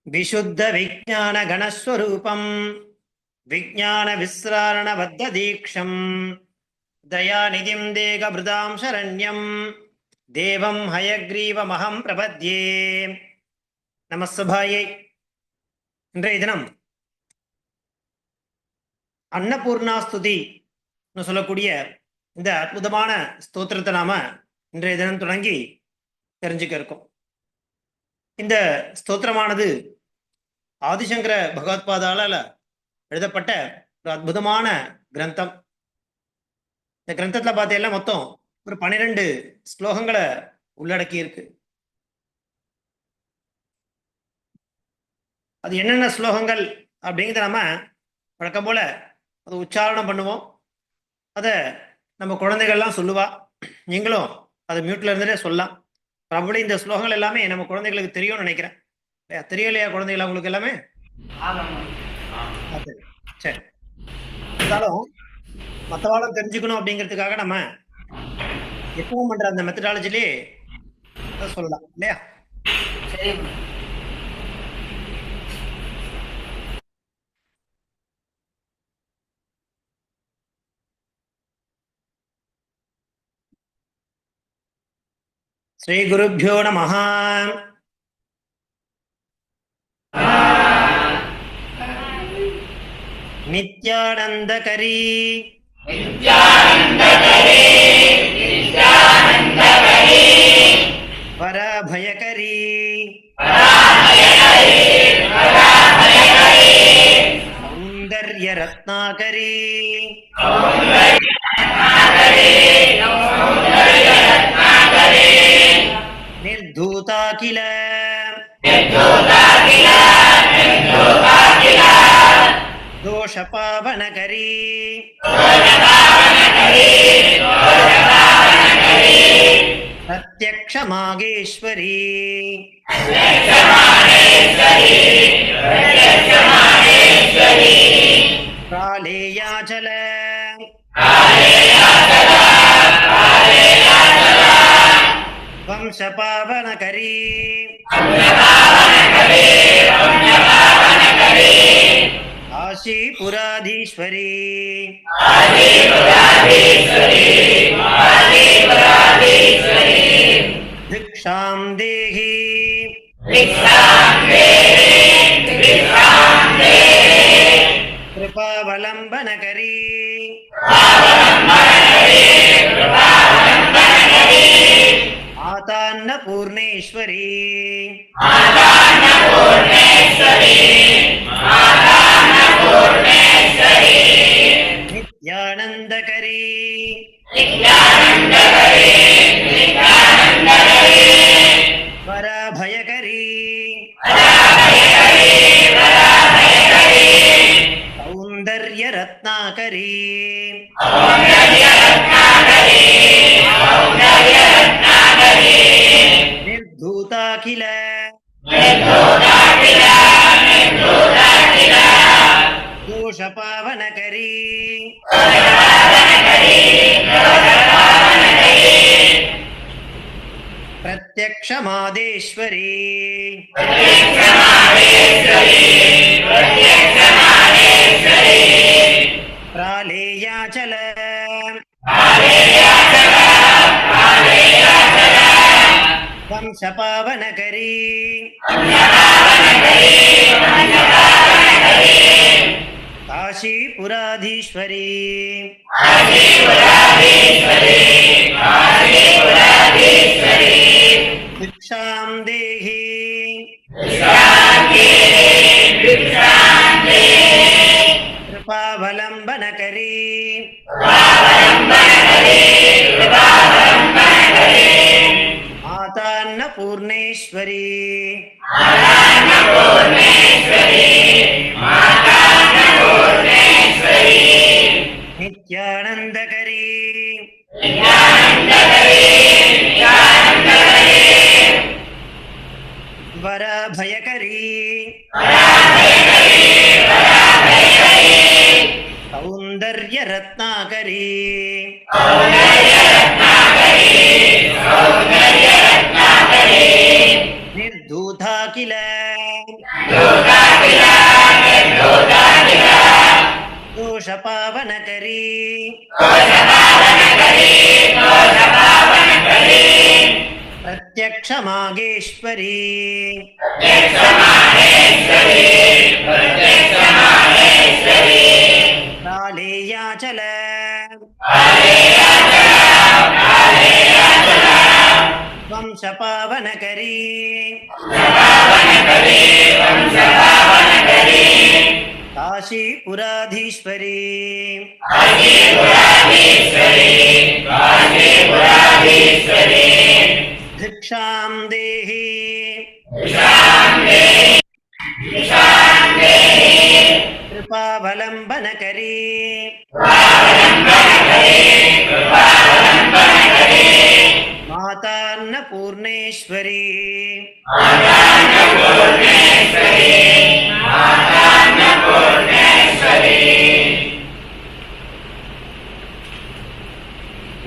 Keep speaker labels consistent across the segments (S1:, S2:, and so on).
S1: विशुद्ध विज्ञान गणस्वरूपं विज्ञान विस्रारण बद्ध दीक्षं दयानिधिं देहभृतां शरण्यं देवं हयग्रीवमहं प्रपद्ये நமஸ்தபாயை. இன்றைய தினம் அன்னபூர்ணாஸ்துதி சொல்லக்கூடிய இந்த அற்புதமான ஸ்தோத்திரத்தை நாம இன்றைய தினம் தொடங்கி தெரிஞ்சுக்க இருக்கோம். இந்த ஸ்தோத்திரமானது ஆதிசங்கர பகவத்பாதால எழுதப்பட்ட ஒரு அற்புதமான கிரந்தம். இந்த கிரந்தத்துல பார்த்தீங்கன்னா மொத்தம் ஒரு 12 ஸ்லோகங்களை உள்ளடக்கி இருக்கு. அது என்னென்ன ஸ்லோகங்கள் அப்படிங்கிறத நம்ம வழக்கம் போல அதை உச்சாரணம் பண்ணுவோம். அதை நம்ம குழந்தைகள்லாம் சொல்லுவா. நீங்களும் அதை மியூட்ல இருந்துட்டே சொல்லலாம். அப்படி இந்த ஸ்லோகங்கள் எல்லாமே நம்ம குழந்தைகளுக்கு தெரியும்னு நினைக்கிறேன். தெரியும் இல்லையா குழந்தைகள் உங்களுக்கு எல்லாமே? சரி, இருந்தாலும் மற்றவாளும் தெரிஞ்சுக்கணும் அப்படிங்கிறதுக்காக நம்ம எப்பவும் பண்ற அந்த மெத்தடாலஜிலே சொல்லலாம் இல்லையா? சரி. ஸ்ரீ குருப்யோ நமஹ. நித்யானந்தகரி பராபயகரி சௌந்தர்ய ரத்னாகரி निर्धूताखिल दोषपावनकरी प्रत्यक्षमागेश्वरी प्रालेयाचल वंशपावनकरी काशीपुराधीश्वरी भिक्षां देहि कृपावलम्बनकरी मातान्नपूर्णेश्वरी नित्यानन्दकरी वराभयकरी सौन्दर्यरत्नाकरी निर्धूताखिल दोषपावनकरी प्रत्यक्षमादेश्वरी प्रालेयाचल वंशपावनकरी काशीपुराधीश्वरी भिक्षां देहि कृपावलम्बनकरी मातान्नपूर्णेश्वरी नित्यानन्दकरी वराभयकरी सौन्दर्यरत्नाकरी निर्धूता किल மாகேஸ்வரி காளேயாச்சல வம்சபாவனகரி காஷீபுராதீஸ்வரி திக்ஷாம் தேஹி கிருபாவலம்பனகரி மாதான்னபூர்ணேஸ்வரி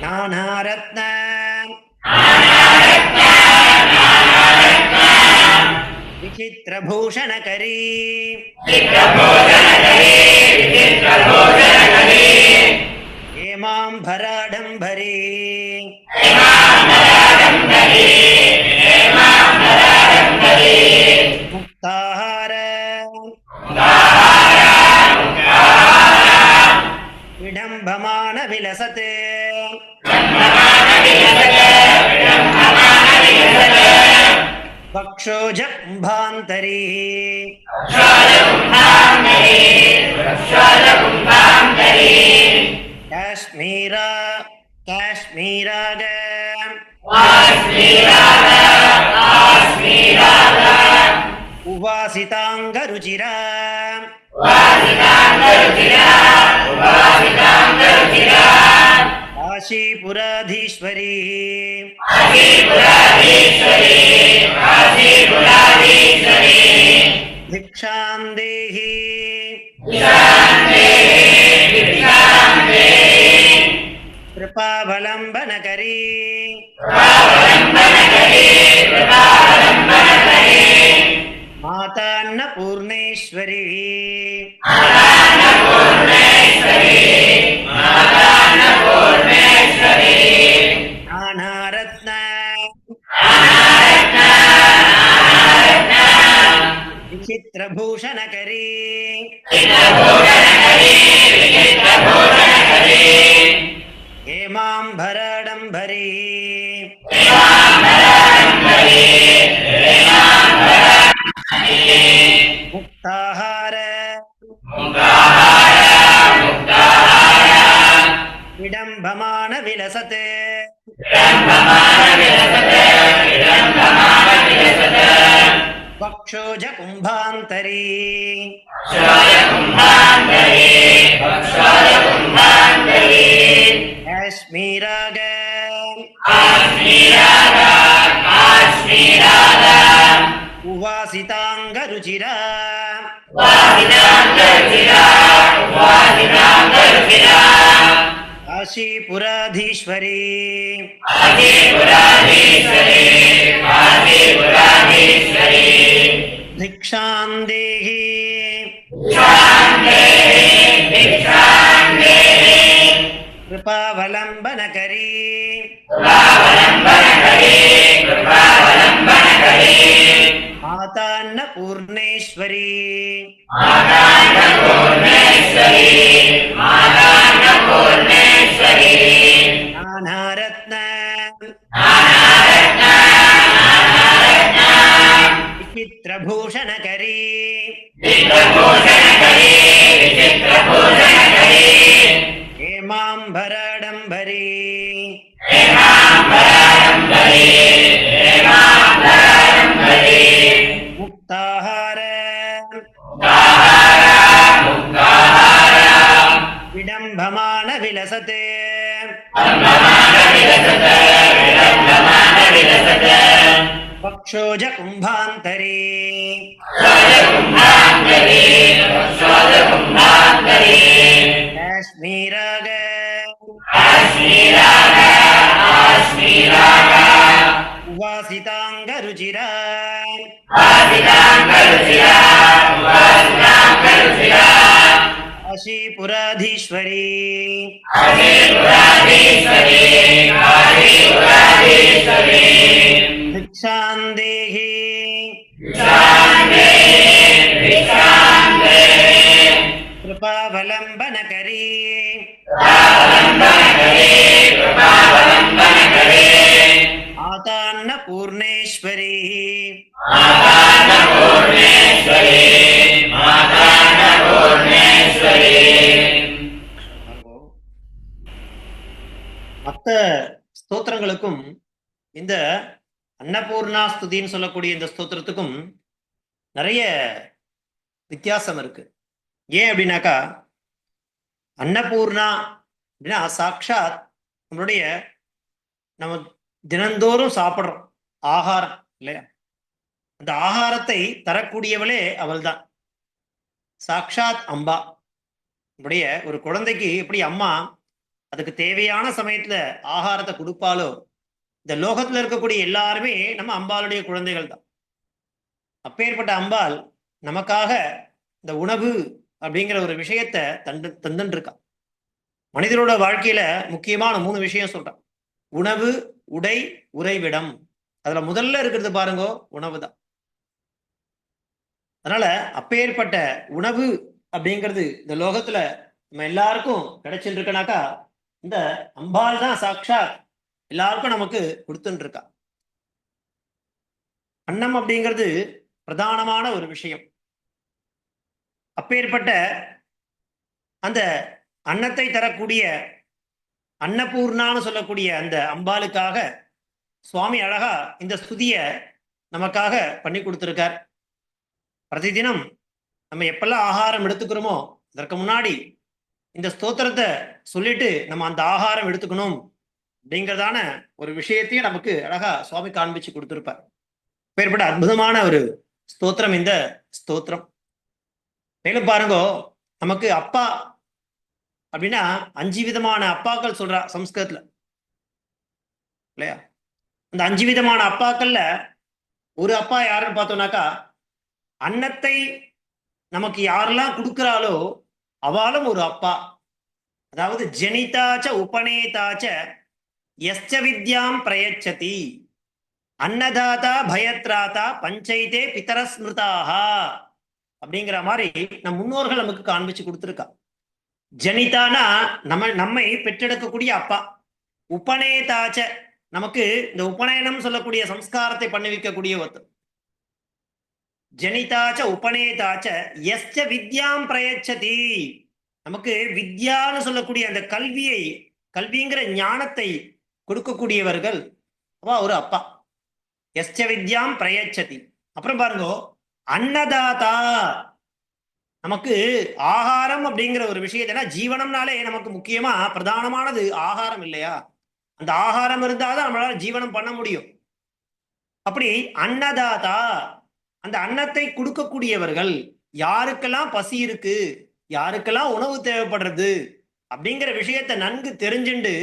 S1: நானாரத்ன விசித்ரபூஷணகரி ஹேமாம்பராடம்பரி முக்தாஹார விடம்பமான விலசத் வக்ஷோஜ கும்பாந்தரி காஷ்மீரா காஷ்மீராக உவாசிதாங்கருச்சிரா காஷீபுராதீஸ்வரி திக்ஷாம் தேஹி கிருபாவலம்பனகரி மாதான்னபூர்ணேஸ்வரி நானாரத்ன விசித்ரபூஷணகரி ஹேமாம்பராடம்பரி முக்தாஹார விடம்பமான விலசத் வக்ஷோஜ கும்பாந்தரி காஷ்மீராக உவாசிதாங்கருச்சிரா காஷீபுராதீஸ்வரி திக்ஷாம் தேஹி கிருபாவலம்பனகரி மாதான்னபூர்ணேஸ்வரி நானாரத்ன விசித்ரபூஷணகரி ஹேமாம்பராடம்பரி முக்தாஹார விடம்பமான விலசத் வக்ஷோஜ கும்பாந்தரி காஷ்மீராக உவாசிதாங்கருச்சிரா காஷீபுராதீஸ்வரி திக்ஷா கிருபாவலம்பனகரி ஆதான்ன பூர்ணேஸ்வரி மற்ற ஸ்தோத்திரங்களுக்கும் இந்த அன்னபூர்ணா ஸ்துதின்னு சொல்லக்கூடிய இந்த ஸ்தோத்திரத்துக்கும் நிறைய வித்தியாசம் இருக்கு. ஏன் அப்படின்னாக்கா, அன்னபூர்ணா அப்படின்னா சாட்சாத் நம்மளுடைய நம்ம தினந்தோறும் சாப்பிட்றோம் ஆகாரம் இல்லையா, அந்த ஆகாரத்தை தரக்கூடியவளே அவள் தான், சாட்சாத் அம்பா. நம்முடைய ஒரு குழந்தைக்கு எப்படி அம்மா அதுக்கு தேவையான சமயத்துல ஆகாரத்தை கொடுப்பாலோ, இந்த லோகத்துல இருக்கக்கூடிய எல்லாருமே நம்ம அம்பாளுடைய குழந்தைகள் தான். அப்பேற்பட்ட அம்பாள் நமக்காக இந்த உணவு அப்படிங்கிற ஒரு விஷயத்த தந்துட்டு இருக்கா. மனிதரோட வாழ்க்கையில முக்கியமான 3 விஷயம் சொல்றான். உணவு, உடை, உறைவிடம். அதுல முதல்ல இருக்கிறது பாருங்க உணவு தான். அதனால அப்பேற்பட்ட உணவு அப்படிங்கிறது இந்த லோகத்துல நம்ம எல்லாருக்கும் கிடைச்சிட்டு இருக்கனாக்கா, இந்த அம்பாள் தான் சாட்சாத் எல்லாருக்கும் நமக்கு கொடுத்துட்டு இருக்கா. அன்னம் அப்படிங்கிறது பிரதானமான ஒரு விஷயம். அப்பேற்பட்ட அந்த அன்னத்தை தரக்கூடிய அன்னபூர்ணான்னு சொல்லக்கூடிய அந்த அம்பாளுக்காக சுவாமி அழகா இந்த ஸ்துதிய நமக்காக பண்ணி கொடுத்திருக்கார். பிரதிதினம் நம்ம எப்பெல்லாம் ஆகாரம் எடுத்துக்கிறோமோ அதற்கு முன்னாடி இந்த ஸ்தோத்திரத்தை சொல்லிட்டு நம்ம அந்த ஆகாரம் எடுத்துக்கணும் அப்படிங்கிறதான ஒரு விஷயத்தையும் நமக்கு அழகா சுவாமி காண்பிச்சு கொடுத்திருப்பார். பேர்பட்ட அற்புதமான ஒரு ஸ்தோத்திரம் இந்த ஸ்தோத்திரம். மேலும் பாருங்க, நமக்கு அப்பா அப்படின்னா 5 விதமான அப்பாக்கள் சொல்றா சம்ஸ்கிருதத்துல இல்லையா. அந்த 5 விதமான அப்பாக்கள்ல ஒரு அப்பா யாருன்னு பார்த்தோம்னாக்கா, அன்னத்தை நமக்கு யாரெல்லாம் கொடுக்கிறாளோ அவளும் ஒரு அப்பா. அதாவது ஜனிதாச்ச உபநேதாச்ச யஸ்ச வித்யாம் பிரயச்சதி அன்னதாதா பயத்ராதா பஞ்சைதே பிதரஸ்மிருதாஹா அப்படிங்கிற மாதிரி நம் முன்னோர்கள் நமக்கு காண்பிச்சு கொடுத்துருக்கா. ஜனிதானா நம்மை பெற்றெடுக்கக்கூடிய அப்பா. உபநேதாச்ச நமக்கு இந்த உபநயனம் சொல்லக்கூடிய சம்ஸ்காரத்தை பண்ணி வைக்கக்கூடிய ஒருத்தர். ஜனிதாச்ச உபநேதாச்ச யஸ்ச வித்யாம் பிரயச்சதி நமக்கு வித்யான்னு சொல்லக்கூடிய அந்த கல்விங்கிற ஞானத்தை கொடுக்கக்கூடியவர்கள் அவ ஒரு அப்பா. யஸ்ச வித்யாம் பிரயச்சதி. அப்புறம் பாருங்க, அன்னதாதா நமக்கு ஆகாரம் அப்படிங்கிற ஒரு விஷயத்தை, ஜீவனம்னாலே நமக்கு முக்கியமா பிரதானமானது ஆகாரம் இல்லையா. அந்த ஆகாரம் இருந்தாதான் நம்மளால ஜீவனம் பண்ண முடியும். அப்படி அன்னதாதா அந்த அன்னத்தை கொடுக்கக்கூடியவர்கள், யாருக்கெல்லாம் பசி இருக்கு, யாருக்கெல்லாம் உணவு தேவைப்படுறது அப்படிங்கிற விஷயத்த நன்கு தெரிஞ்சுண்டு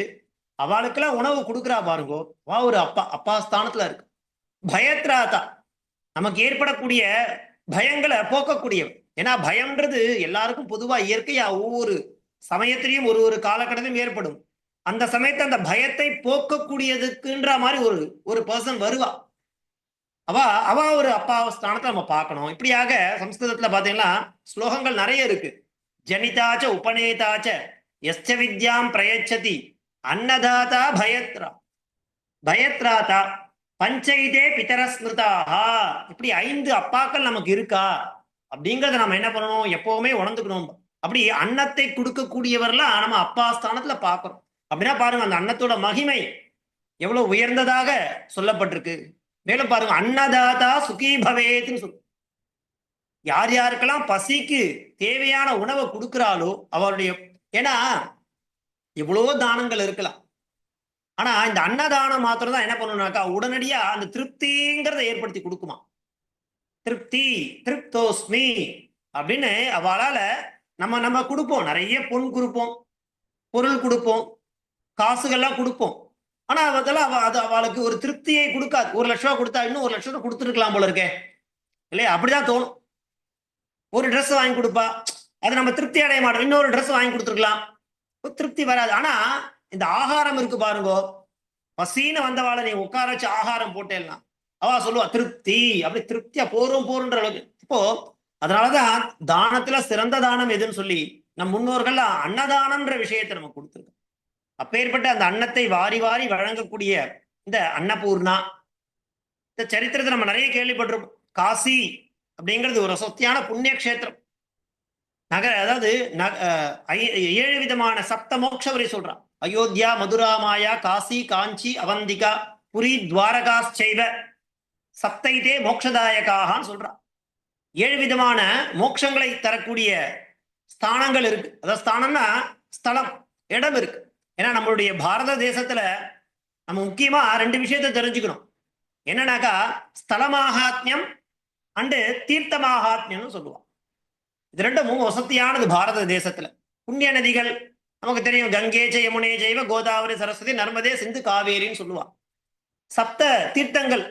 S1: அவளுக்கெல்லாம் உணவு கொடுக்குறா பாருங்க, வா ஒரு அப்பா ஸ்தானத்துல இருக்கு. பயத்ராதா நமக்கு ஏற்படக்கூடிய பயங்களை போக்கக்கூடியவர். ஏன்னா பயம்ன்றது எல்லாருக்கும் பொதுவா இயற்கையா ஒவ்வொரு சமயத்திலையும் ஒரு காலகட்டத்திலும் ஏற்படும். அந்த சமயத்தை அந்த பயத்தை போக்கக்கூடியதுக்குன்ற மாதிரி ஒரு பர்சன் வருவா. அவ ஒரு அப்பா ஸ்தானத்தை நம்ம பார்க்கணும். இப்படியாக சம்ஸ்கிருதத்துல பாத்தீங்கன்னா ஸ்லோகங்கள் நிறைய இருக்கு. ஜனிதாச்ச உபநேதாச்ச யஸ்ச வித்யாம் பிரயச்சதி அன்னதாதா பயத்ராதா பஞ்சைதே பிதரஸ்மிருதாஹா. இப்படி 5 அப்பாக்கள் நமக்கு இருக்கா அப்படிங்கறத நம்ம என்ன பண்ணணும், எப்பவுமே உணர்ந்துக்கணும். அப்படி அன்னத்தை கொடுக்கக்கூடியவர்லாம் நம்ம அப்பா ஸ்தானத்துல பார்க்கணும். அப்படின்னா பாருங்க, அந்த அன்னத்தோட மகிமை எவ்வளவு உயர்ந்ததாக சொல்லப்பட்டிருக்கு. மேலும் பாருங்க, அன்னதாதா சுகி பவேத்னு சொல்லு. யார் யாருக்கெல்லாம் பசிக்கு தேவையான உணவை கொடுக்கிறாளோ அவருடைய, ஏன்னா எவ்வளவோ தானங்கள் இருக்கலாம், ஆனா இந்த அன்னதானம் மாத்திரம் தான் என்ன பண்ணணும்னாக்கா உடனடியா அந்த திருப்திங்கிறத ஏற்படுத்தி கொடுக்குமா. திருப்தோஸ்மி அப்படின்னு அவளால நம்ம கொடுப்போம், நிறைய பொன் கொடுப்போம், பொருள் கொடுப்போம், காசுகள்லாம் கொடுப்போம். ஆனா அதெல்லாம் அது அவளுக்கு ஒரு திருப்தியை கொடுக்காது. 1 லட்ச ரூபா கொடுத்தா இன்னும் 1 லட்ச ரூபா கொடுத்துருக்கலாம் போல இருக்கே இல்லையா, அப்படிதான் தோணும். ஒரு ட்ரெஸ் வாங்கி கொடுப்பா, அது நம்ம திருப்தி அடைய மாட்டோம். இன்னொரு ட்ரெஸ் வாங்கி கொடுத்துருக்கலாம், திருப்தி வராது. ஆனா இந்த ஆகாரம் இருக்கு பாருங்க, பசின்னு வந்தவாளை நீ உட்கார வச்சு ஆகாரம் போட்டேன்னா அவ சொல்லுவா திருப்தி, அப்படி திருப்தியா போறோன்ற அளவுக்கு. இப்போ அதனாலதான் தானத்துல சிறந்த தானம் எதுன்னு சொல்லி நம் முன்னோர்கள்லாம் அன்னதானம்ன்ற விஷயத்தை நம்ம கொடுத்துருக்கோம். அப்பேற்பட்ட அந்த அன்னத்தை வாரி வாரி வழங்கக்கூடிய இந்த அன்னபூர்ணா, இந்த சரித்திரத்தை நம்ம நிறைய கேள்விப்பட்டிருப்போம். காசி அப்படிங்கிறது ஒரு சொத்தியான புண்ணிய கஷேத்திரம். அதாவது 7 விதமான சப்த மோட்சவரை சொல்றான். அயோத்தியா, மதுரா, மாயா, காசி, காஞ்சி, அவந்திகா, புரி, துவாரகாச்சைவ சப்தைதே மோட்சதாயகான்னு சொல்றான். 7 விதமான மோட்சங்களை தரக்கூடிய ஸ்தானங்கள் இருக்கு. அதாவது ஸ்தானம்னா ஸ்தலம், இடம் இருக்கு. ஏன்னா நம்மளுடைய பாரத தேசத்துல நம்ம முக்கியமா 2 விஷயத்தை தெரிஞ்சுக்கணும். என்னன்னாக்கா ஸ்தலமாகாத்மியம் அண்டு தீர்த்த மாகாத்மியம்னு சொல்லுவான். இது ரெண்டும் வசதியானது பாரத தேசத்துல. புண்ணிய நதிகள் நமக்கு தெரியும். கங்கை யமுனே ஜெய்வ கோதாவரி சரஸ்வதி நர்மதே சிந்து காவேரின்னு சொல்லுவான். சப்த தீர்த்தங்கள்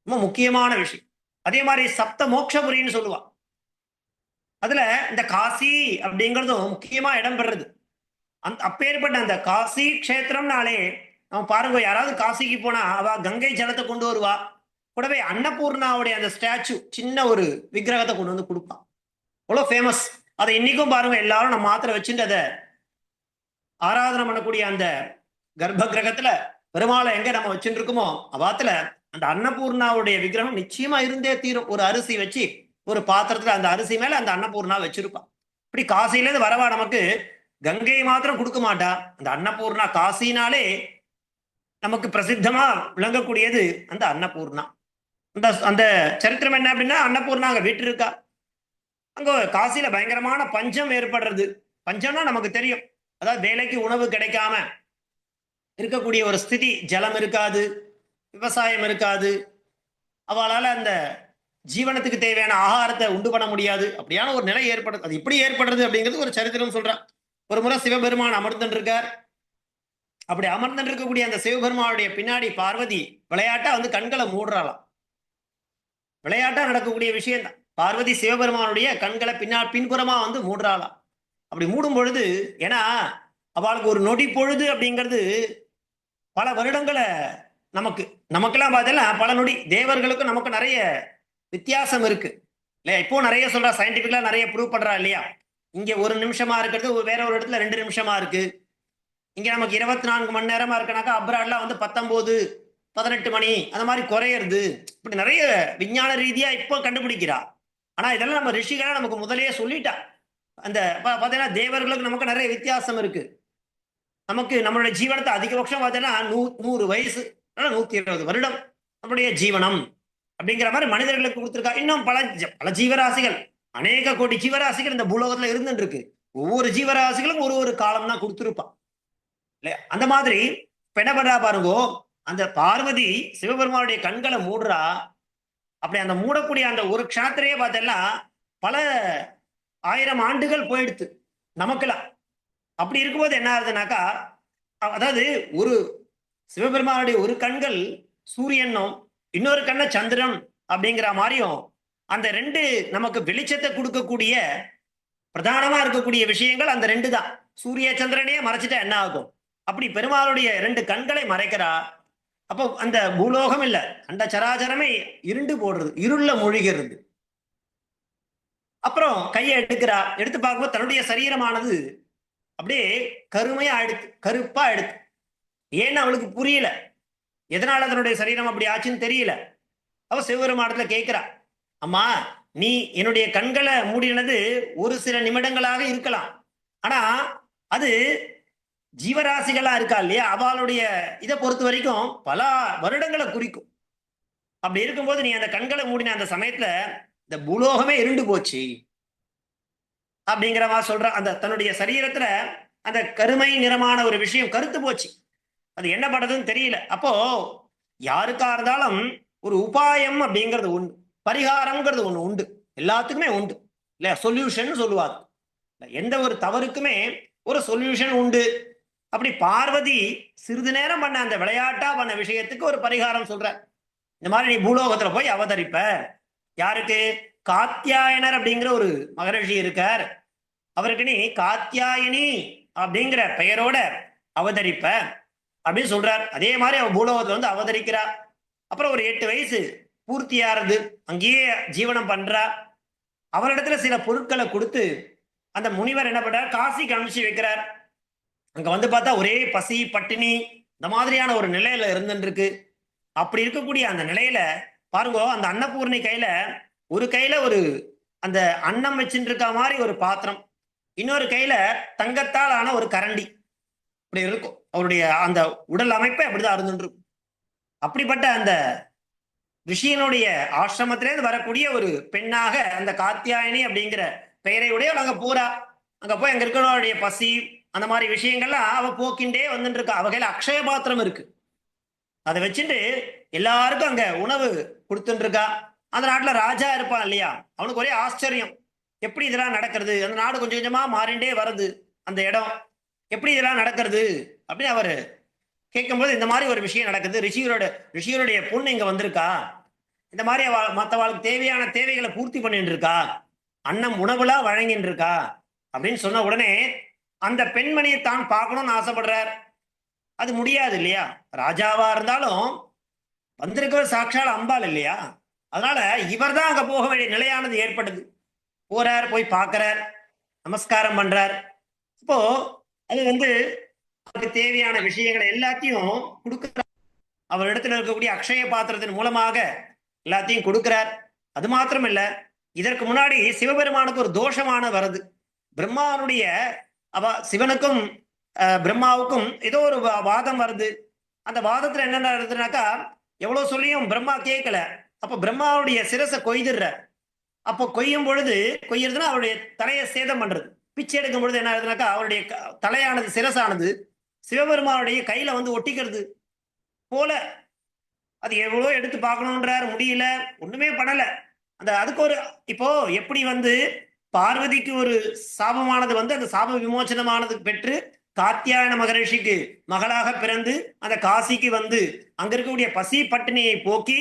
S1: ரொம்ப முக்கியமான விஷயம். அதே மாதிரி சப்த மோட்சபுரின்னு சொல்லுவான். அதுல இந்த காசி அப்படிங்கிறதும் முக்கியமா இடம்பெறது. அப்பேற்பட்ட அந்த காசி கஷேத்திரம்னாலே நம்ம பாருங்க, யாராவது காசிக்கு போனா அவ கங்கை ஜலத்தை கொண்டு வருவா, கூடவே அன்னபூர்ணாவுடைய அந்த ஸ்டாச்சு சின்ன ஒரு விக்கிரகத்தை கொண்டு வந்து கொடுப்பான். அவ்வளோ ஃபேமஸ். அதை இன்னைக்கும் பாருங்க எல்லாரும் நம்ம மாத்திரை வச்சுட்டு அதை ஆராதனை பண்ணக்கூடிய அந்த கர்ப்ப கிரகத்துல பெருமாளை எங்க நம்ம வச்சுட்டு இருக்கோமோ அவாத்துல அந்த அன்னபூர்ணாவுடைய விக்கிரகம் நிச்சயமா இருந்தே தீரும். ஒரு அரிசி வச்சு ஒரு பாத்திரத்துல அந்த அரிசி மேல அந்த அன்னபூர்ணா வச்சிருப்பான். இப்படி காசியிலேருந்து வரவா நமக்கு கங்கை மாத்திரம் கொடுக்க மாட்டா. அந்த அன்னபூர்ணா காசினாலே நமக்கு பிரசித்தமா விளங்கக்கூடியது அந்த அன்னபூர்ணா. அந்த அந்த சரித்திரம் என்ன அப்படின்னா, அன்னபூர்ணா அங்க வீட்டு இருக்கா. அங்க காசியில பயங்கரமான பஞ்சம் ஏற்படுறது. பஞ்சம்னா நமக்கு தெரியும், அதாவது வேலைக்கு உணவு கிடைக்காம இருக்கக்கூடிய ஒரு ஸ்திதி. ஜலம் இருக்காது, விவசாயம் இருக்காது, அவளால அந்த ஜீவனத்துக்கு தேவையான ஆகாரத்தை உண்டு பண்ண முடியாது. அப்படியான ஒரு நிலை ஏற்படுது. அது எப்படி ஏற்படுறது அப்படிங்கிறது ஒரு சரித்திரம் சொல்றான். ஒரு முறை சிவபெருமான் அமர்ந்துட்டு இருக்கார். அப்படி அமர்ந்துட்டு இருக்கக்கூடிய அந்த சிவபெருமானுடைய பின்னாடி பார்வதி விளையாட்டா வந்து கண்களை மூடுறாளாம். விளையாட்டா நடக்கக்கூடிய விஷயம் தான். பார்வதி சிவபெருமானுடைய கண்களை பின்புறமா வந்து மூடுறாளாம். அப்படி மூடும் பொழுது, ஏன்னா அவளுக்கு ஒரு நொடி பொழுது அப்படிங்கிறது பல வருடங்களை நமக்கெல்லாம் பார்த்தீங்கன்னா பல நொடி. தேவர்களுக்கும் நமக்கு நிறைய வித்தியாசம் இருக்கு இல்லையா? இப்போ நிறைய சொல்றா, சயின்டிபிக்கலா நிறைய ப்ரூவ் பண்றா இல்லையா? இங்க 1 நிமிஷமா இருக்கிறது வேற ஒரு இடத்துல 2 நிமிஷமா இருக்கு. இங்க நமக்கு 24 மணி நேரமா இருக்குனாக்கா அப்ராட்லாம் வந்து 19, 18 மணி அந்த மாதிரி குறையிறது. இப்படி நிறைய விஞ்ஞான ரீதியா இப்போ கண்டுபிடிக்கிறா. ஆனா இதெல்லாம் நம்ம ரிஷிகளா நமக்கு முதலையே சொல்லிட்டா. அந்த பாத்தீங்கன்னா தேவர்களுக்கு நமக்கு நிறைய வித்தியாசம் இருக்கு. நமக்கு நம்மளுடைய ஜீவனத்தை அதிகபட்சம் பார்த்தீங்கன்னா 100 வயசு, 120 வருடம் நம்முடைய ஜீவனம் அப்படிங்கிற மாதிரி மனிதர்களுக்கு கொடுத்துருக்கா. இன்னும் பல ஜீவராசிகள், அநேக கோடி ஜீவராசிகள் இந்த பூலோகத்துல இருந்துட்டு இருக்கு. ஒவ்வொரு ஜீவராசிகளும் ஒரு காலம் தான் கொடுத்துருப்பான் இல்லையா? அந்த மாதிரி இப்ப என்ன பண்றா பாருங்க, அந்த பார்வதி சிவபெருமானுடைய கண்களை மூடுறா. அப்படி அந்த மூடக்கூடிய அந்த ஒரு க்ஷணத்திலேயே பார்த்தேன்னா பல 1000 ஆண்டுகள் போயிடுத்து நமக்கெல்லாம். அப்படி இருக்கும்போது என்ன ஆகுதுனாக்கா, அதாவது ஒரு சிவபெருமானுடைய ஒரு கண்கள் சூரியனும் இன்னொரு கண்ண சந்திரன் அப்படிங்கிற மாதிரியும் அந்த 2 நமக்கு வெளிச்சத்தை கொடுக்கக்கூடிய பிரதானமா இருக்கக்கூடிய விஷயங்கள் அந்த 2 தான். சூரிய சந்திரனையே மறைச்சிட்டா என்ன ஆகும்? அப்படி பெருமாளுடைய 2 கண்களை மறைக்கிறா. அப்போ அந்த பூலோகம் இல்ல, அந்த சராச்சரமே இருண்டு போடுறது, இருள மூழ்கிறது. அப்புறம் கையை எடுத்து பார்க்கும்போது தன்னுடைய சரீரமானது அப்படியே கருமையா எடுத்து, கருப்பா எடுத்து. ஏன்னு அவளுக்கு புரியல, எதனால அதனுடைய சரீரம் அப்படி ஆச்சுன்னு தெரியல. அவ சிவபெருமானத்துல கேட்கிறா, அம்மா நீ என்னுடைய கண்களை மூடினது ஒரு சில நிமிடங்களாக இருக்கலாம், ஆனா அது ஜீவராசிகளா இருக்கா இல்லையா, அவளுடைய இதை பொறுத்த வரைக்கும் பல வருடங்களை குறிக்கும். அப்படி இருக்கும்போது நீ அந்த கண்களை மூடின அந்த சமயத்துல இந்த பூலோகமே இருண்டு போச்சு அப்படிங்கிற மாதிரி சொல்ற. அந்த தன்னுடைய சரீரத்துல அந்த கருமை நிறமான ஒரு விஷயம் கருத்து போச்சு. அது என்ன பண்றதுன்னு தெரியல. அப்போ யாருக்கா இருந்தாலும் ஒரு உபாயம் அப்படிங்கிறது உண்டு, பரிகாரம்ங்கிறது ஒண்ணு உண்டு, எல்லாத்துக்குமே உண்டு இல்ல? சொல்யூஷன் சொல்லுவாங்க. எந்த ஒரு தவறுக்குமே ஒரு சொல்யூஷன் உண்டு. அப்படி பார்வதி சிறிது நேரம் பண்ண அந்த விளையாட்டா பண்ண விஷயத்துக்கு ஒரு பரிகாரம் சொல்ற. இந்த மாதிரி நீ பூலோகத்துல போய் அவதரிப்ப. யாருக்கு? காத்தியாயனர் அப்படிங்கிற ஒரு மகரிஷி இருக்கார். அவருக்கு நீ காத்தியாயினி அப்படிங்கிற பெயரோட அவதரிப்ப அப்படின்னு சொல்றார். அதே மாதிரி அவ பூலோகத்துல வந்து அவதரிக்கிறா. அப்புறம் ஒரு 8 வயசு பூர்த்தியாகிறது, அங்கேயே ஜீவனம் பண்றா. அவரிடத்துல சில பொருட்களை கொடுத்து அந்த முனிவர் என்ன பண்றார், காசிக்கு அனுப்பிச்சு வைக்கிறார். அங்க வந்து பார்த்தா ஒரே பசி பட்டினி இந்த மாதிரியான ஒரு நிலையில இருந்துருக்கு. அப்படி இருக்கக்கூடிய அந்த நிலையில பாருங்க, அந்த அன்னபூர்ணி கையில ஒரு கையில ஒரு அந்த அன்னம் வச்சுட்டு இருக்க மாதிரி ஒரு பாத்திரம், இன்னொரு கையில தங்கத்தால் ஆன ஒரு கரண்டி இப்படி இருக்கும். அவருடைய அந்த உடல் அமைப்பை அப்படிதான் இருந்துருக்கும். அப்படிப்பட்ட அந்த ரிஷியனுடைய ஆசிரமத்திலேருந்து வரக்கூடிய ஒரு பெண்ணாக அந்த காத்தியாயினி அப்படிங்கிற பெயரை உடைய அங்க போறா. அங்க போய் அங்க இருக்கிறவருடைய பசி அந்த மாதிரி விஷயங்கள்லாம் அவ போக்கின்றே வந்துட்டு இருக்கா. அவ கையில அக்ஷய பாத்திரம் இருக்கு. அதை வச்சுட்டு எல்லாருக்கும் அங்க உணவு கொடுத்துட்டு இருக்கா. அந்த நாட்டுல ராஜா இருப்பான் இல்லையா, அவனுக்கு ஒரே ஆச்சரியம், எப்படி இதெல்லாம் நடக்கிறது, அந்த நாடு கொஞ்சம் கொஞ்சமா மாறிண்டே வருது, அந்த இடம் எப்படி இதெல்லாம் நடக்கிறது அப்படின்னு அவரு கேட்கும்போது, இந்த மாதிரி ஒரு விஷயம் நடக்குது, ரிஷியருடைய பொண்ணு இங்க வந்திருக்கா, இந்த மாதிரி மற்றவாளுக்கு தேவையான தேவைகளை பூர்த்தி பண்ணிட்டு இருக்கா, அன்னம் உணவுலா வழங்கிட்டு இருக்கா அப்படின்னு சொன்ன உடனே அந்த பெண்மணியை தான் பார்க்கணும்னு ஆசைப்படுறார். அது முடியாது இல்லையா, ராஜாவா இருந்தாலும் வந்திருக்கவர் சாட்சால் அம்பாள் இல்லையா, அதனால இவர் தான் அங்க போக வேண்டிய நிலையானது ஏற்படுது. போறார், போய் பார்க்கிறார், நமஸ்காரம் பண்றார். இப்போ அது வந்து அவருக்கு தேவையான விஷயங்களை எல்லாத்தையும் கொடுக்கிறார். அவர் இடத்துல இருக்கக்கூடிய அக்ஷய பாத்திரத்தின் மூலமாக எல்லாத்தையும் கொடுக்கிறார். அது மாத்திரம் இல்ல, இதற்கு முன்னாடி சிவபெருமானுக்கு ஒரு தோஷமான வருது. பிரம்மாவுடைய சிவனுக்கும் பிரம்மாவுக்கும் ஏதோ ஒரு வாதம் வருது. அந்த வாதத்துல என்ன நடக்குதுனாக்கா, எவ்வளவு சொல்லியும் பிரம்மா கேட்கல. அப்ப பிரம்மாவுடைய சிரசை கொய்துடுற. அப்போ கொய்யும் பொழுது, கொய்யறதுன்னா அவருடைய தலையை சேதம் பண்றது. பிச்சை எடுக்கும் பொழுது என்ன ஆகுதுனாக்கா, அவருடைய தலையானது சிரசானது சிவபெருமானுடைய கையில வந்து ஒட்டிக்கிறது போல. அது எவ்வளோ எடுத்து பார்க்கணுன்றார், முடியல, ஒண்ணுமே பண்ணல. அதுக்கு ஒரு இப்போ எப்படி வந்து பார்வதிக்கு ஒரு சாபமானது வந்து அந்த சாப விமோச்சனமானது பெற்று காத்தியாயன மகரிஷிக்கு மகளாக பிறந்து அந்த காசிக்கு வந்து அங்க இருக்கக்கூடிய பசி பட்டினியை போக்கி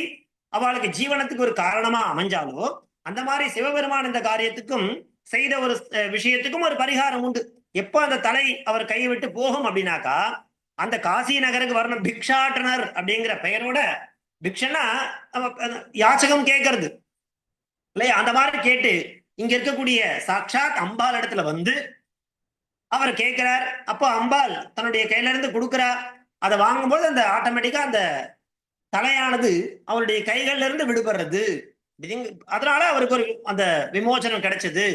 S1: அவளுக்கு ஜீவனத்துக்கு ஒரு காரணமா அமைஞ்சாலோ, அந்த மாதிரி சிவபெருமான் இந்த காரியத்துக்கும் செய்த ஒரு விஷயத்துக்கும் ஒரு பரிகாரம் உண்டு. எப்போ அந்த தலை அவர் கையை விட்டு போகும் அப்படின்னாக்கா, அந்த காசி நகருக்கு வரணும் பிக்ஷாட்டனர் அப்படிங்கிற பெயரோட, பிக்ஷனா யாச்சகம் கேட்கறது இல்லையா, அந்த மாதிரி கேட்டு இங்க இருக்கக்கூடிய சாட்சாத் அம்பாள் இடத்துல வந்து அவர் கேட்கிறார். அப்போ அம்பாள் தன்னுடைய கையில இருந்து கொடுக்கிறார். அதை வாங்கும்போது அந்த ஆட்டோமேட்டிக்கா அந்த தலையானது அவருடைய கைகள்ல இருந்து விடுபடுறது. அதனால அவருக்கு ஒரு அந்த விமோசனம் கிடைச்சது.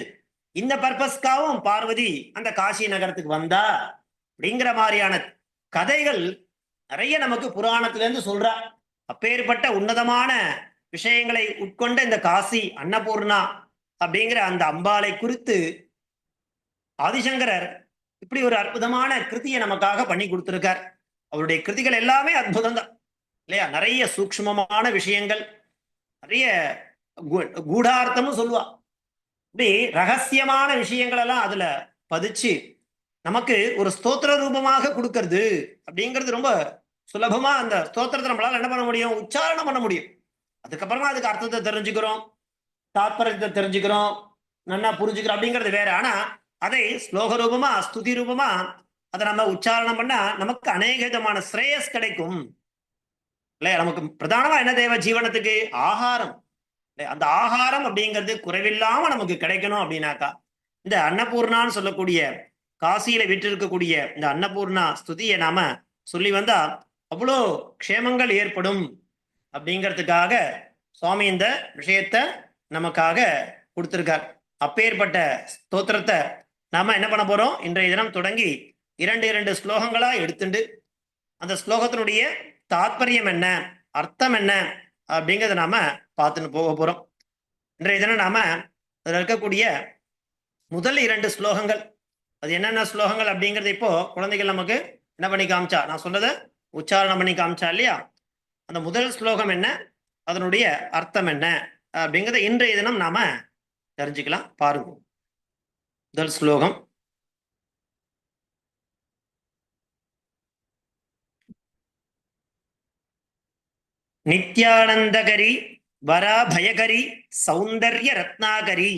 S1: இந்த பர்பஸ்க்காகவும் பார்வதி அந்த காசி நகரத்துக்கு வந்தா அப்படிங்கிற மாதிரியான கதைகள் நிறைய நமக்கு புராணத்திலிருந்து சொல்றா. அப்பேற்பட்ட உன்னதமான விஷயங்களை உட்கொண்ட இந்த காசி அன்னபூர்ணா அப்படிங்கிற அந்த அம்பாளை குறித்து ஆதிசங்கரர் இப்படி ஒரு அற்புதமான கிருதியை நமக்காக பண்ணி கொடுத்திருக்கார். அவருடைய கிருதிகள் எல்லாமே அற்புதம் தான் இல்லையா, நிறைய சூக்ஷ்மமான விஷயங்கள், நிறைய கூடார்த்தமும் சொல்லுவா. இப்படி ரகசியமான விஷயங்கள் எல்லாம் அதுல பதிச்சு நமக்கு ஒரு ஸ்தோத்திர ரூபமாக கொடுக்கறது அப்படிங்கிறது ரொம்ப சுலபமா. அந்த ஸ்தோத்திரத்தை நம்மளால என்ன பண்ண முடியும், உச்சாரணம் பண்ண முடியும். அதுக்கப்புறமா அதுக்கு அர்த்தத்தை தெரிஞ்சுக்கிறோம், தாத்பரியத்தை தெரிஞ்சுக்கிறோம், நல்லா புரிஞ்சுக்கிறோம் அப்படிங்கிறது வேற. ஆனா அதை ஸ்லோக ரூபமா ஸ்துதி ரூபமா அதை நம்ம உச்சாரணம் பண்ணா நமக்கு அநேக விதமான ஸ்ரேயஸ் கிடைக்கும் இல்லையா. நமக்கு பிரதானமா என்ன தேவை ஜீவனத்துக்கு, ஆகாரம். அந்த ஆகாரம் அப்படிங்கிறது குறைவில்லாம நமக்கு கிடைக்கணும் அப்படின்னாக்கா இந்த அன்னபூர்ணான்னு சொல்லக்கூடிய காசியில விட்டிருக்கக்கூடிய இந்த அன்னபூர்ணா ஸ்துதியை நாம சொல்லி வந்தா அவ்வளோ க்ஷேமங்கள் ஏற்படும் அப்படிங்கிறதுக்காக சுவாமி இந்த விஷயத்த நமக்காக கொடுத்திருக்கார். அப்பேற்பட்ட ஸ்தோத்திரத்தை நாம என்ன பண்ண போறோம், இன்றைய தினம் தொடங்கி 2 ஸ்லோகங்களா எடுத்துண்டு அந்த ஸ்லோகத்தினுடைய தாத்பரியம் என்ன, அர்த்தம் என்ன அப்படிங்கிறத நாம பார்த்துன்னு போக போறோம். இன்றைய தினம் நாம அதில் இருக்கக்கூடிய முதல் 2 ஸ்லோகங்கள், அது என்னென்ன ஸ்லோகங்கள் அப்படிங்கிறது இப்போ குழந்தைகள் நமக்கு என்ன பண்ணி காமிச்சா, நான் சொன்னதை உச்சாரணம் பண்ணி காமிச்சா இல்லையா. அந்த முதல் ஸ்லோகம் என்ன, அதனுடைய அர்த்தம் என்ன அப்படிங்கிறத இன்றைய தினம் நாம தெரிஞ்சுக்கலாம். பாருங்க, முதல் ஸ்லோகம். நித்யானந்தகரி வராபயகரி சௌந்தர்ய ரத்னாகரி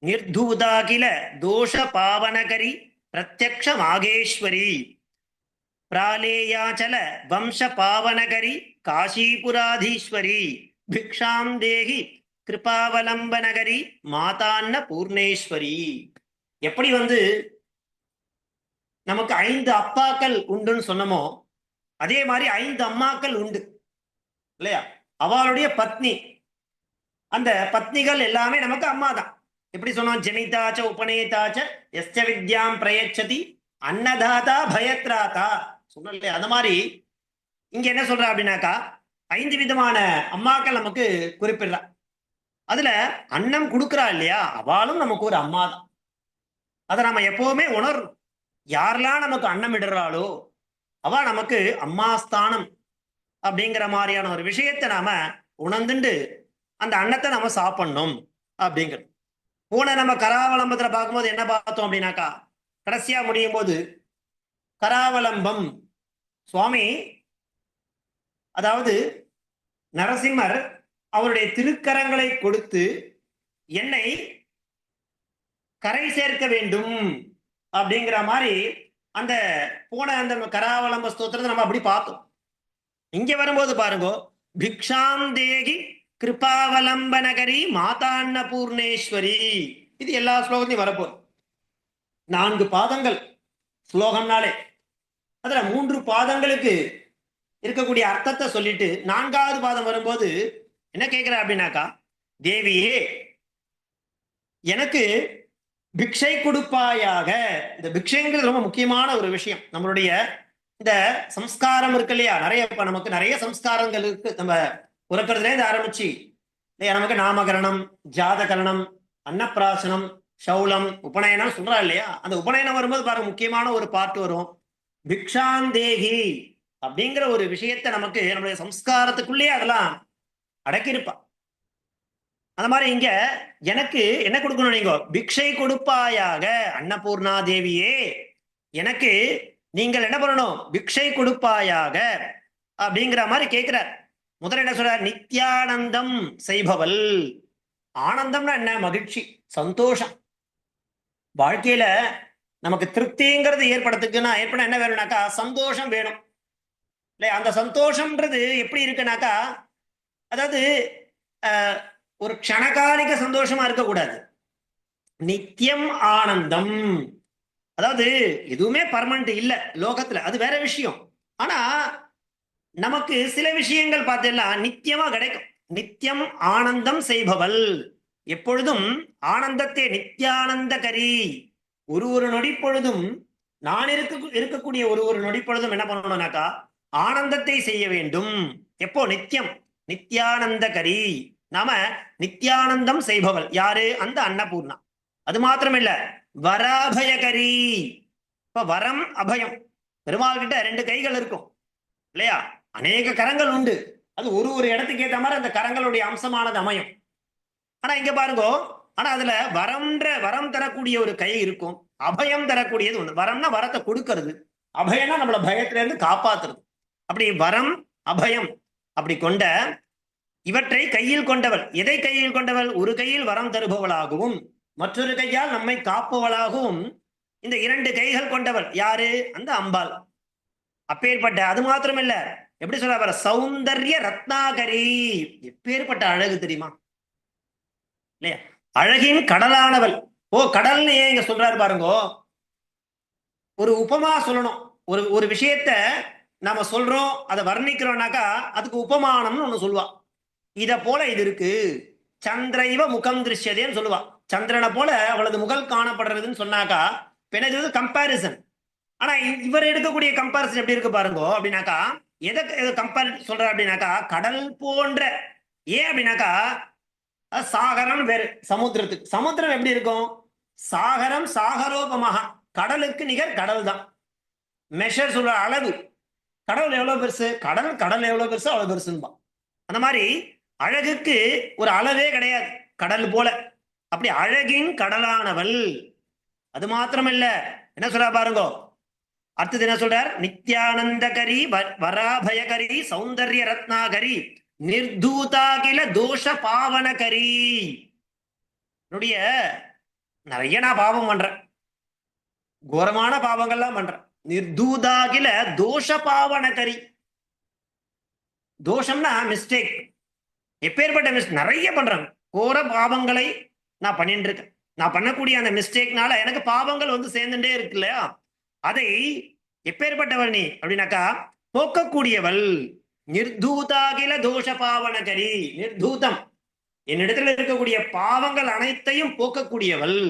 S1: நிர்தூதாகில தோஷ பாவனகரி பிரத்யக்ஷ மாகேஸ்வரி பிராலேயாச்சல வம்ச பாவனகரி காஷீபுராதீஸ்வரி பிக்ஷாம் தேகி கிருபாவலம்பனகரி மாதான்ன பூர்ணேஸ்வரி. எப்படி நமக்கு 5 அப்பாக்கள் உண்டுன்னு சொன்னமோ அதே மாதிரி 5 அம்மாக்கள் உண்டு இல்லையா? அவளுடைய பத்னி, அந்த பத்னிகள் எல்லாமே நமக்கு அம்மா தான். எப்படி சொன்னோம்? ஜனிதாச்ச உபநேதாச்ச எஸ்ச வித்யாம் பிரயச்சதி அன்னதாதா பயத்ராதா சொன்னோம் இல்லையா? அந்த மாதிரி இங்க என்ன சொல்றா அப்படின்னாக்கா 5 விதமான அம்மாக்கள் நமக்கு குறிப்பிடுறா. அதுல அன்னம் கொடுக்குறா இல்லையா, அவளும் நமக்கு ஒரு அம்மா தான். அதை நம்ம எப்பவுமே உணர்றோம். யாரெல்லாம் நமக்கு அன்னம் இடுறாளோ அவ நமக்கு அம்மாஸ்தானம் அப்படிங்கிற மாதிரியான ஒரு விஷயத்தை நாம உணர்ந்துண்டு அந்த அன்னத்தை நம்ம சாப்பிடணும் அப்படிங்கிறது. போன நம்ம கராவலம்பத்துல பார்க்கும்போது என்ன பார்த்தோம் அப்படின்னாக்கா, கடைசியா முடியும் போது கராவலம்பம் சுவாமி, அதாவது நரசிம்மர் அவருடைய திருக்கரங்களை கொடுத்து என்னை கரை சேர்க்க வேண்டும் அப்படிங்கிற மாதிரி அந்த போன அந்த கராவலம்ப ஸ்தோத்திரத்தை நம்ம அப்படி பார்த்தோம். இங்க வரும்போது பாருங்க, பிக்ஷாம் தேகி கிருபாவலம்பனகரி மாதாண்ண பூர்ணேஸ்வரி. இது எல்லா ஸ்லோகத்தையும் வரப்போகுது. 4 பாதங்கள் ஸ்லோகம்னாலே அதுல 3 பாதங்களுக்கு இருக்கக்கூடிய அர்த்தத்தை சொல்லிட்டு 4வது பாதம் வரும்போது என்ன கேட்கிற அப்படின்னாக்கா, தேவியே எனக்கு பிக்ஷை கொடுப்பாயாக. இந்த பிக்ஷைங்கிறது ரொம்ப முக்கியமான ஒரு விஷயம். நம்மளுடைய இந்த சம்ஸ்காரம் இருக்கு இல்லையா, நிறைய இப்ப நமக்கு நிறைய சம்ஸ்காரங்கள் இருக்கு. நம்ம பிறக்கிறதுல இருந்து ஆரம்பிச்சு இல்லையா, நமக்கு நாமகரணம், ஜாதகரணம், அன்னப்பிராசனம், சௌலம், உபநயனம் சொல்றா இல்லையா. அந்த உபநயனம் வரும்போது பாருங்க முக்கியமான ஒரு பாட்டு வரும், பிக்ஷாந்தேகி அப்படிங்கிற ஒரு விஷயத்தை நமக்கு நம்மளுடைய சம்ஸ்காரத்துக்குள்ளேயே அதெல்லாம் அடக்கியிருப்பா. அந்த மாதிரி இங்க எனக்கு என்ன கொடுக்கணும், நீங்க பிக்ஷை கொடுப்பாயாக. அன்னபூர்ணா தேவியே எனக்கு நீங்கள் என்ன பண்ணணும், பிக்ஷை கொடுப்பாயாக அப்படிங்கிற மாதிரி கேட்கிறார். முதல்ல என்ன சொல்றார், நித்யானந்தம் செய்பவள். ஆனந்தம்னா என்ன, மகிழ்ச்சி, சந்தோஷம். வாழ்க்கையில நமக்கு திருப்திங்கிறது ஏற்படுறதுக்குன்னா ஏற்பட என்ன வேணும்னாக்கா சந்தோஷம் வேணும் இல்லையா. அந்த சந்தோஷம்ன்றது எப்படி இருக்குனாக்கா, அதாவது ஒரு க்ஷணகாலிக சந்தோஷமா இருக்கக்கூடாது, நித்தியம் ஆனந்தம். அதாவது எதுவுமே பர்மனன்ட் இல்ல லோகத்துல, அது வேற விஷயம். ஆனா நமக்கு சில விஷயங்கள் பார்த்தீங்கன்னா நித்தியமா கிடைக்கும். நித்தியம் ஆனந்தம் செய்பவள், எப்பொழுதும் ஆனந்தத்தை, நித்தியானந்தகரி. ஒரு நொடி பொழுதும் நான் இருக்கக்கூடிய ஒரு நொடி பொழுதும் என்ன பண்ணணும்னாக்கா ஆனந்தத்தை செய்ய வேண்டும். எப்போ, நித்தியம், நித்தியானந்தகரி. நாம நித்தியானந்தம் செய்பவள் யாரு, அந்த அன்னபூர்ணா. அது மாத்திரம் இல்ல, வராபயகரி. இப்ப வரம், அபயம். பெருமாள் கிட்ட 2 கைகள் இருக்கும் இல்லையா, அநேக கரங்கள் உண்டு. அது ஒரு இடத்துக்கு ஏற்ற மாதிரி அந்த கரங்களுடைய அம்சமானது அமையும். ஆனா இங்க பாருங்க, ஆனா அதுல வரம் தரக்கூடிய ஒரு கை இருக்கும், அபயம் தரக்கூடியது ஒண்ணு. வரம்னா வரத்தை கொடுக்கறது, அபயம்னா நம்மள பயத்துல இருந்து காப்பாத்துறது. அப்படி வரம், அபயம் அப்படி கொண்ட இவற்றை கையில் கொண்டவள். எதை கையில் கொண்டவள், ஒரு கையில் வரம் தருபவளாகவும் மற்றொரு கையால் நம்மை காப்பவளாகவும் இந்த 2 கைகள் கொண்டவள் யாரு, அந்த அம்பாள். அப்பேற்பட்ட, அது மாத்திரம் இல்ல, எப்படி சொல்ற, சௌந்தர்ய ரத்னாகரி. எப்பேற்பட்ட அழகு தெரியுமா இல்லையா, அழகின் கடலானவள். ஓ, கடல்னு ஏன் இங்க சொல்றாரு பாருங்கோ, ஒரு உபமா சொல்லணும். ஒரு விஷயத்த நாம சொல்றோம், அதை வர்ணிக்கிறோம்னாக்கா அதுக்கு உபமானம்னு ஒண்ணு சொல்லுவா. இத போல இது இருக்கு, சந்திரைவ முகம் திருஷ்யதேன்னு சொல்லுவா. சந்திரனை போல அவளது முகல் காணப்படுறதுன்னு சொன்னாக்கா பிறகு கம்பாரிசன். ஆனா இவர் எடுக்கக்கூடிய கம்பாரிசன் எப்படி இருக்கு பாருங்க அப்படின்னாக்கா, எதை கம்பேர் சொல்ற அப்படின்னாக்கா, கடல் போன்ற. ஏன் அப்படின்னாக்கா, சாகரம் வேறு, சமுத்திரத்துக்கு. சமுத்திரம் எப்படி இருக்கும், சாகரம் சாகரோபமாக, கடலுக்கு நிகர் கடல் தான். மெஷர் சொல்ற அளவு, கடவுள் எவ்வளவு பெருசு, கடல் எவ்வளவு பெருசு அவ்வளவு பெருசுன்பா. அந்த மாதிரி அழகுக்கு ஒரு அளவே கிடையாது, கடல் போல. அப்படி அழகின் கடலானவள். அது மாத்திரமல்ல, என்ன சொல்றா பாருங்க, அடுத்தது என்ன சொல்றார், நித்யானந்தகரி, வராபயகரி, சௌந்தர்ய ரத்னாகரி, நிர்தூதாகில தோஷ பாவனகரி. என்னுடைய நிறைய நான் பாவம் பண்றேன், கோரமான பாவங்கள்லாம் பண்றேன். நிர்தூதாகில தோஷ பாவனகரி. தோஷம்னா மிஸ்டேக், எப்பேற்பட்ட நிறைய பண்றாங்க, கோர பாவங்களை நான் பண்ணிட்டு இருக்கேன். நான் பண்ணக்கூடிய அந்த மிஸ்டேக்னால எனக்கு பாவங்கள் வந்து சேர்ந்துட்டே இருக்கு இல்லையா, அதை எப்பேற்பட்டவள் நீ அப்படின்னாக்கா போக்கக்கூடியவள். நிர்தூதாகில தோஷ பாவனகரி. நிர்தூதம், என்னிடத்துல இருக்கக்கூடிய பாவங்கள் அனைத்தையும் போக்கக்கூடியவள்.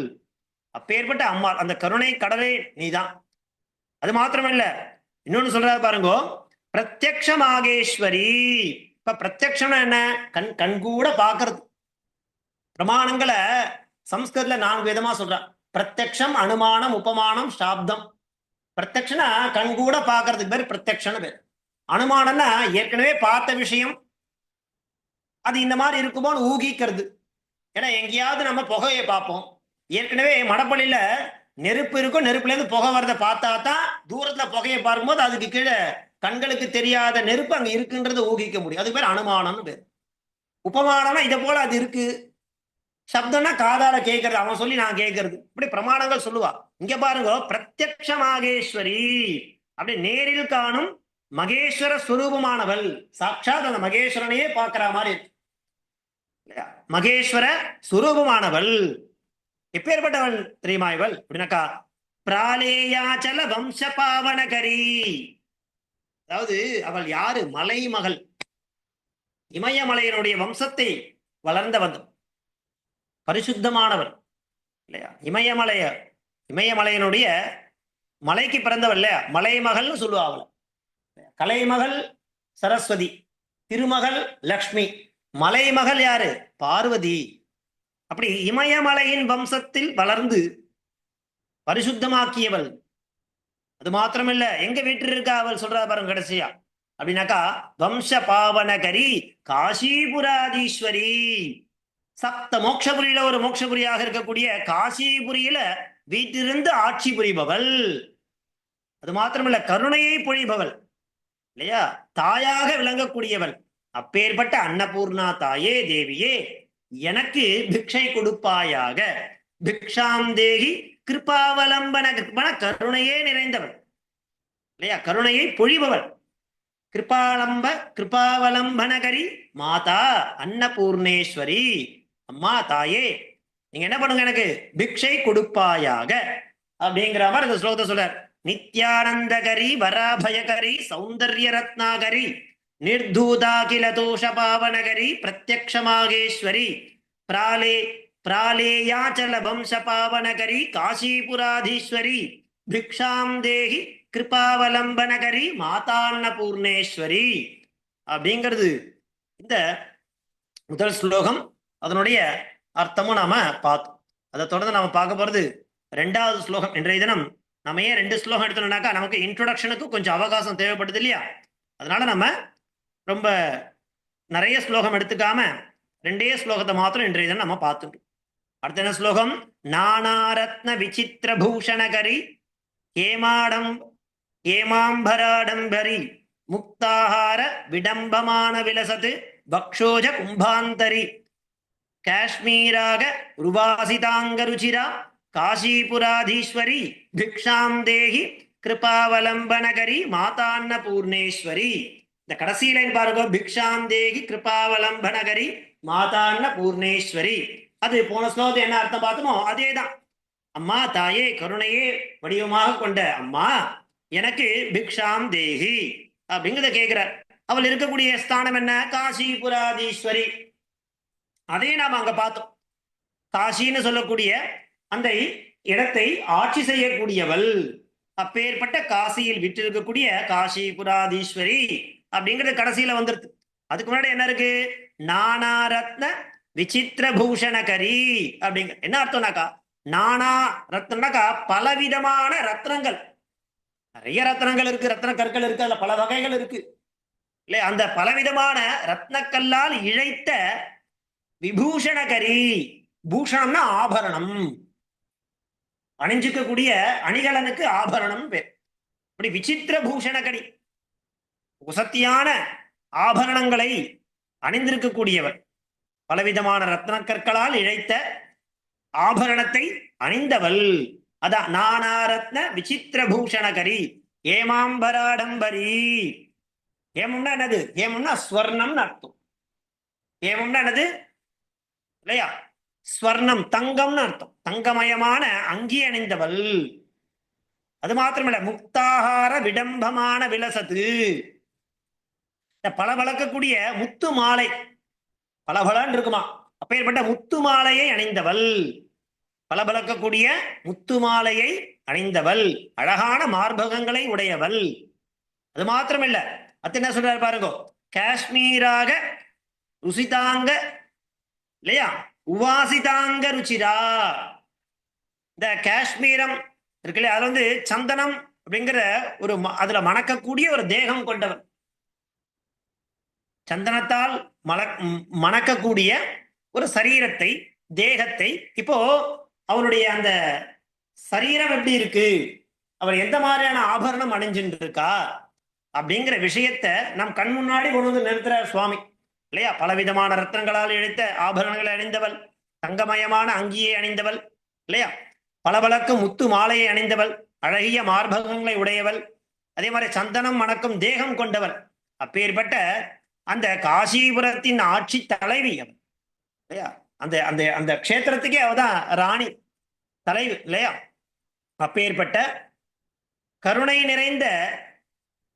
S1: அப்பேற்பட்ட அம்மா, அந்த கருணை கடலே நீதான். அது மாத்திரமல்ல, இன்னொன்னு சொல்றாரு பாருங்க, பிரத்யக்ஷமாகேஸ்வரி. இப்ப பிரத்யக்ஷம் என்ன? கண்கூட பாக்குறது. பிரமாணங்களை சம்ஸ்கிருதத்துல 4 விதமா சொல்றான். பிரத்யக்ஷம், அனுமானம், உபமானம், சாப்தம். பிரத்யக்ஷனா கண்கூட பாக்குறதுக்கு பேர் பிரத்யக்ஷன்னு பேர். அனுமானம்னா ஏற்கனவே பார்த்த விஷயம் அது இந்த மாதிரி இருக்குமோன்னு ஊகிக்கிறது. ஏன்னா எங்கேயாவது நம்ம புகையை பார்ப்போம், ஏற்கனவே மடப்பள்ளியில நெருப்பு இருக்கும், நெருப்புல இருந்து புகை வரதை பார்த்தா தான் தூரத்துல புகையை பார்க்கும்போது அதுக்கு கீழே கண்களுக்கு தெரியாத நெருப்பு அங்க இருக்குன்றதை ஊகிக்க முடியும். அது பேர் அனுமானம்னு பேர். உபமானம்னா இதை போல அது இருக்கு. சப்தம்னா காதால கேட்கறது, அவன் சொல்லி நான் கேட்கறது. இப்படி பிரமாணங்கள் சொல்லுவா. இங்க பாருங்க, பிரத்யக்ஷ மாகேஸ்வரி, அப்படி நேரில் காணும் மகேஸ்வர ஸ்வரூபமானவள். சாட்சாத் அந்த மகேஸ்வரனையே பார்க்கிற மாதிரி இருக்கு. மகேஸ்வர சுரூபமானவள். எப்பேற்பட்டவள் தெரியுமா இவள் அப்படின்னாக்கா, பிராலேயாச்சல வம்ச பாவனகரி. அதாவது அவள் யாரு? மலைமகள், இமயமலையினுடைய வம்சத்தை வளர்ந்த வந்தவள், பரிசுத்தமானவள் இல்லையா. இமயமலையினுடைய மலைக்கு பிறந்தவள் இல்லையா, மலைமகள்னு சொல்லுவா அவள். கலைமகள் சரஸ்வதி, திருமகள் லக்ஷ்மி, மலைமகள் யாரு? பார்வதி. அப்படி இமயமலையின் வம்சத்தில் வளர்ந்து பரிசுத்தமாக்கியவள். அது மாத்திரமில்ல, எங்க வீட்டில் இருக்கா அவள் சொல்றா பாருங்க கடைசியா அப்படின்னாக்கா, வம்ச பாவனகரி காசிபுராதீஸ்வரி. சப்த மோட்சபுரியில ஒரு மோட்சபுரியாக இருக்கக்கூடிய காசிபுரியில வீட்டிலிருந்து ஆட்சி புரிபவள். அது மாத்திரமல்ல, கருணையை பொழிபவள் இல்லையா, தாயாக விளங்கக்கூடியவள். அப்பேற்பட்ட அன்னபூர்ணா தாயே, தேவியே, எனக்கு பிக்ஷை கொடுப்பாயாக. பிக்ஷாம் தேகி கிருபாவலம்பன. கருணையே நிறைந்தவள் இல்லையா, கருணையை பொழிபவள். கிருபாவலம்பனகரி மாதா அன்னபூர்ணேஸ்வரி. அம்மா தாயே, நீங்க என்ன பண்ணுங்க, எனக்கு பிக்ஷை கொடுப்பாயாக அப்படிங்கிற மாதிரி இந்த ஸ்லோகத்தை சொல்றார். நித்யானந்தகரி வராபயகரி சௌந்தர்ய ரத்னாகரி நிர்தூதாகில தோஷ பாவனகரி பிரத்யக்ஷமாகேஸ்வரி பிராலேயாச்சல வம்ச பாவனகரி காசிபுராதீஸ்வரி பிக்ஷாம் தேகி கிருபாவலம்பனகரி மாதான்ன பூர்ணேஸ்வரி அப்படிங்கிறது இந்த முதல் ஸ்லோகம். அதனுடைய அர்த்தமும் நாம பார்த்தோம். அதை தொடர்ந்து நாம பார்க்க போறது 2வது ஸ்லோகம். இன்றைய தினம் நம்ம ஏன் 2 ஸ்லோகம் எடுத்தோம்னாக்கா, நமக்கு இன்ட்ரோடக்ஷனுக்கு கொஞ்சம் அவகாசம் தேவைப்படுது இல்லையா, அதனால நம்ம ரொம்ப நிறைய ஸ்லோகம் எடுத்துக்காம 2 ஸ்லோகத்தை மாத்திரம் இன்றைய தினம் நம்ம பார்த்துட்டோம். அடுத்த என்ன ஸ்லோகம்? நானாரத்ன விசித்திர பூஷணகரி ஏமாம்பராடம்பரி முக்தாஹார விடம்பமான விலசத்து பக்ஷோஜ கும்பாந்தரி காஷ்மீராக ருவாசிதாங்கருச்சிரா காசிபுராதீஸ்வரி பிக்ஷாம் தேகி கிருபாவலம்பனகரி மாதான்ன பூர்ணேஸ்வரி. இந்த கடைசி லைன் பாருங்க, பிக்ஷாம் தேகி கிருபாவலம்பனகரி மாதான்ன பூர்ணேஸ்வரி. அது போன ஸ்லோகத்தை என்ன அர்த்தம் பார்த்தோமோ அதேதான். அம்மா தாயே, கருணையே வடிவமாக கொண்ட அம்மா, எனக்கு பிக்ஷாம் தேகி அப்படிங்கிறத கேட்கிறார். அவள் இருக்கக்கூடிய ஸ்தானம் என்ன? காசிபுராதீஸ்வரி. அதையும் நாம் அங்க பார்த்தோம். காசின்னு சொல்லக்கூடிய அந்த இடத்தை ஆட்சி செய்யக்கூடியவள். அப்பேற்பட்ட காசியில் விற்றிருக்கக்கூடிய காசிபுராதீஸ்வரி அப்படிங்கிறது கடைசியில வந்துருது. அதுக்கு முன்னாடி என்ன இருக்கு? நானாரத்ன விசித்திர பூஷணகரி அப்படிங்க. என்ன அர்த்தம்னாக்கா, நானா ரத்னாக்கா பலவிதமான ரத்னங்கள், நிறைய ரத்னங்கள் இருக்கு, ரத்ன கற்கள் இருக்கு, அதுல பல வகைகள் இருக்கு இல்லையா. அந்த பலவிதமான ரத்னக்கல்லால் இழைத்த விபூஷணகரி. பூஷணம்னா ஆபரணம், அணிஞ்சுக்கக்கூடிய அணிகலனுக்கு ஆபரணம் பேர். அப்படி விசித்திர பூஷணகரி, உசத்தியான ஆபரணங்களை அணிந்திருக்கக்கூடியவர், பலவிதமான ரத்ன கற்களால் இழைத்த ஆபரணத்தை அணிந்தவள். அதான் நானாரத்ன விசித்திர பூஷணகரி ஏமாம்பராடம்பரி. ஏமம்னா என்னது? ஏமம்னா ஸ்வர்ணம்னு அர்த்தம். ஏமம்னா என்னது இல்லையா, ஸ்வர்ணம், தங்கம்னு அர்த்தம். தங்கமயமான அங்கி அணிந்தவள். அது மாத்திரமல்ல, முக்தாகார விடம்பமான விலசத்து, பளபளக்கக்கூடிய முத்து மாலை, பளபளன்னு இருக்குமா, அப்பேற்பட்ட முத்து மாலையை அணிந்தவள், பளபளக்கக்கூடிய முத்து மாலையை அணிந்தவள், அழகான மார்பகங்களை உடையவள். அது மாத்திரமில்ல, அத்த என்ன சொல்றாரு பாருங்க, காஷ்மீராக ருசிதாங்க இல்லையா, உவாசிதாங்க ருச்சிரா. இந்த காஷ்மீரம் இருக்கு இல்லையா, அது வந்து சந்தனம் அப்படிங்கிற ஒரு அதுல மணக்கக்கூடிய ஒரு தேகம் கொண்டவர், சந்தனத்தால் மணக்கக்கூடிய ஒரு சரீரத்தை, தேகத்தை. இப்போ அவருடைய அந்த சரீரம் எப்படி இருக்கு, அவர் எந்த மாதிரியான ஆபரணம் அணிஞ்சுட்டு இருக்கா அப்படிங்கிற விஷயத்த நம் கண் முன்னாடி கொண்டு வந்து நிறுத்துறார் சுவாமி இல்லையா. பலவிதமான ரத்னங்களால் இழைத்த ஆபரணங்களை அணிந்தவள், தங்கமயமான அங்கியை அணிந்தவள் இல்லையா, பளபளக்கும் முத்து மாலையை அணிந்தவள், அழகிய மார்பகங்களை உடையவள், அதே மாதிரி சந்தனம் மணக்கும் தேகம் கொண்டவள். அப்பேற்பட்ட அந்த காசிபுரத்தின் ஆட்சி தலைவி அவள் இல்லையா. அந்த அந்த அந்த க்ஷேத்திரத்துக்கே அவதான் ராணி, தலைவி இல்லையா. அப்பேற்பட்ட கருணை நிறைந்த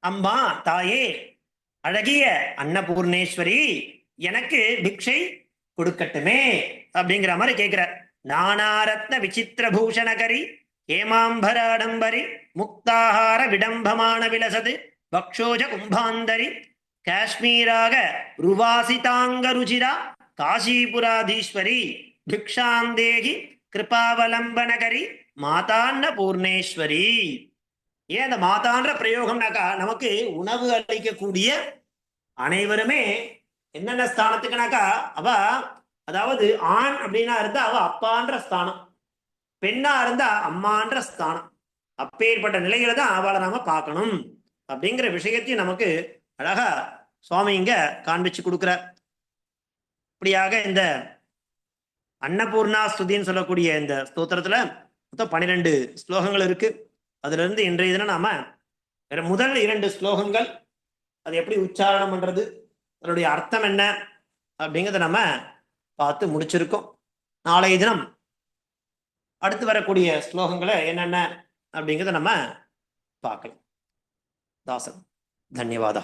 S1: அம்மா, தாயே, அழகிய அன்னபூர்ணேஸ்வரி, எனக்கு பிக்ஷை கொடுக்கட்டுமே அப்படிங்கிற மாதிரி கேட்கிறார். நானாரத்ன விசித்திர பூஷணகரி ஹேமாம்பர ஆடம்பரி முக்தாகார விடம்பமான விலசது பக்ஷோஜ கும்பாந்தரி காஷ்மீராக ருவாசிதாங்க ருச்சிரா காசிபுராதீஸ்வரி பிக்ஷாந்தேகி கிருபாவலம்பனகரி மாதான்ன பூர்ணேஸ்வரி. ஏன் அந்த மாதான்ற பிரயோகம்னாக்கா, நமக்கு உணவு அளிக்கக்கூடிய அனைவருமே என்னென்ன ஸ்தானத்துக்குனாக்கா, அவ அதாவது ஆண் அப்படின்னா இருந்தா அவ அப்பான்ற ஸ்தானம், பெண்ணா இருந்தா அம்மான்ற ஸ்தானம். அப்பேற்பட்ட நிலையில தான் அவளை நாம பார்க்கணும் அப்படிங்கிற விஷயத்தையும் நமக்கு அழகா சுவாமி இங்க காண்பிச்சு கொடுக்கிறார். இப்படியாக இந்த அன்னபூர்ணா ஸ்துதின்னு சொல்லக்கூடிய இந்த ஸ்தோத்திரத்துல மொத்தம் 12 ஸ்லோகங்கள் இருக்கு. அதுல இருந்து இன்றைய தினம் நாம முதல் 2 ஸ்லோகங்கள் அது எப்படி உச்சாரணம் பண்றது, அதனுடைய அர்த்தம் என்ன அப்படிங்கிறத நம்ம பார்த்து முடிச்சிருக்கோம். நாளைய தினம் அடுத்து வரக்கூடிய ஸ்லோகங்களை என்னென்ன அப்படிங்கிறத நம்ம பார்க்கலாம். தாசன், தன்யவாதா.